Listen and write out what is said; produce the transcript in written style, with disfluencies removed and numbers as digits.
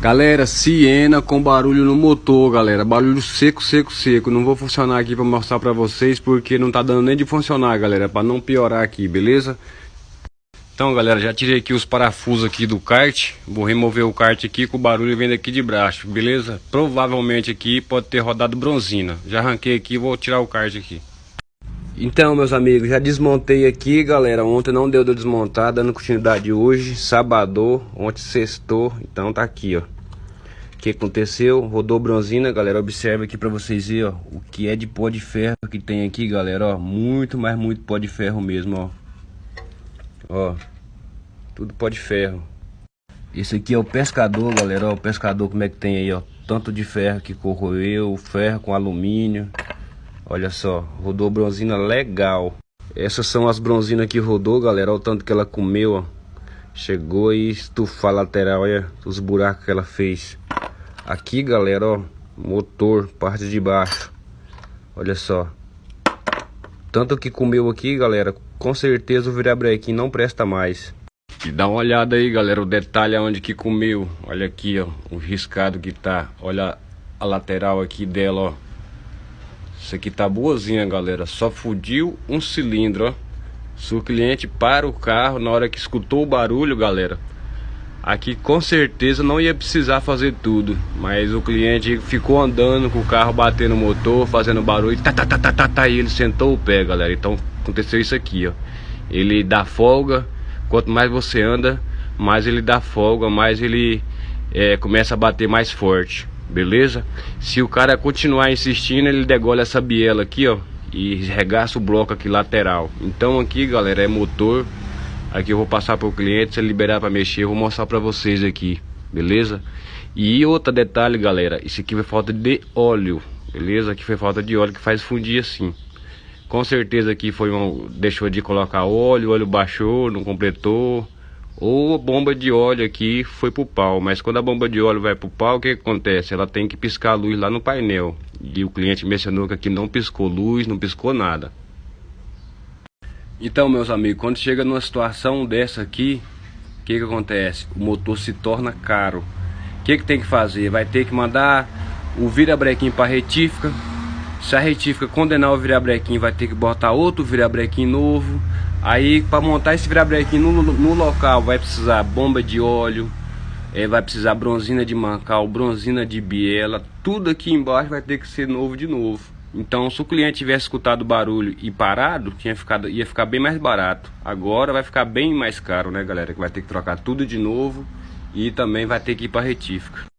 Galera, Siena com barulho no motor, galera. Barulho seco, seco, seco. Não vou funcionar aqui pra mostrar pra vocês porque não tá dando nem de funcionar, galera. Pra não piorar aqui, beleza? Então, galera, já tirei aqui os parafusos aqui do kart. Vou remover o kart aqui com o barulho vem daqui de baixo, beleza? Provavelmente aqui pode ter rodado bronzina. Já arranquei aqui, vou tirar o kart aqui. Então, meus amigos, já desmontei aqui, galera. Ontem não deu de desmontar, dando continuidade hoje, sábado, ontem sextou, então tá aqui, ó. O que aconteceu? Rodou bronzina, galera. Observa aqui pra vocês verem, ó, o que é de pó de ferro que tem aqui, galera, ó. Muito, mas muito pó de ferro mesmo, ó. Ó, tudo pó de ferro. Esse aqui é o pescador, galera, ó. O pescador, como é que tem aí, ó. Tanto de ferro que corroeu, ferro com alumínio. Olha só, rodou bronzina legal. Essas são as bronzinas que rodou, galera. Olha o tanto que ela comeu, ó. Chegou e estufar a lateral, olha os buracos que ela fez. Aqui, galera, ó, motor, parte de baixo. Olha só. Tanto que comeu aqui, galera, com certeza o virabrequim não presta mais. E dá uma olhada aí, galera, o detalhe aonde que comeu. Olha aqui, ó, o riscado que tá. Olha a lateral aqui dela, ó. Isso aqui tá boazinha, galera. Só fudiu um cilindro, ó. Se o cliente para o carro na hora que escutou o barulho, galera, aqui com certeza não ia precisar fazer tudo. Mas o cliente ficou andando com o carro batendo no motor, fazendo barulho, e ele sentou o pé, galera. Então aconteceu isso aqui, ó. Ele dá folga. Quanto mais você anda, mais ele dá folga, mais ele começa a bater mais forte. Beleza? Se o cara continuar insistindo, ele degola essa biela aqui, ó, e regaça o bloco aqui lateral. Então aqui, galera, é motor. Aqui eu vou passar para o cliente, se ele liberar para mexer, eu vou mostrar para vocês aqui, beleza? E outro detalhe, galera, isso aqui foi falta de óleo, beleza? Aqui foi falta de óleo que faz fundir assim. Com certeza aqui foi deixou de colocar óleo, o óleo baixou, não completou. Ou a bomba de óleo aqui foi pro pau. Mas quando a bomba de óleo vai pro pau, o que acontece? Ela tem que piscar a luz lá no painel. E o cliente mencionou que aqui não piscou luz, não piscou nada. Então, meus amigos, quando chega numa situação dessa aqui, o que acontece? O motor se torna caro. O que tem que fazer? Vai ter que mandar o virabrequim para retífica. Se a retífica condenar o virabrequim, vai ter que botar outro virabrequim novo. Aí, para montar esse virabrequim no local, vai precisar bomba de óleo, vai precisar bronzina de mancal, bronzina de biela. Tudo aqui embaixo vai ter que ser novo de novo. Então, se o cliente tivesse escutado o barulho e parado, ia ficar bem mais barato. Agora vai ficar bem mais caro, né, galera? Que vai ter que trocar tudo de novo e também vai ter que ir para retífica.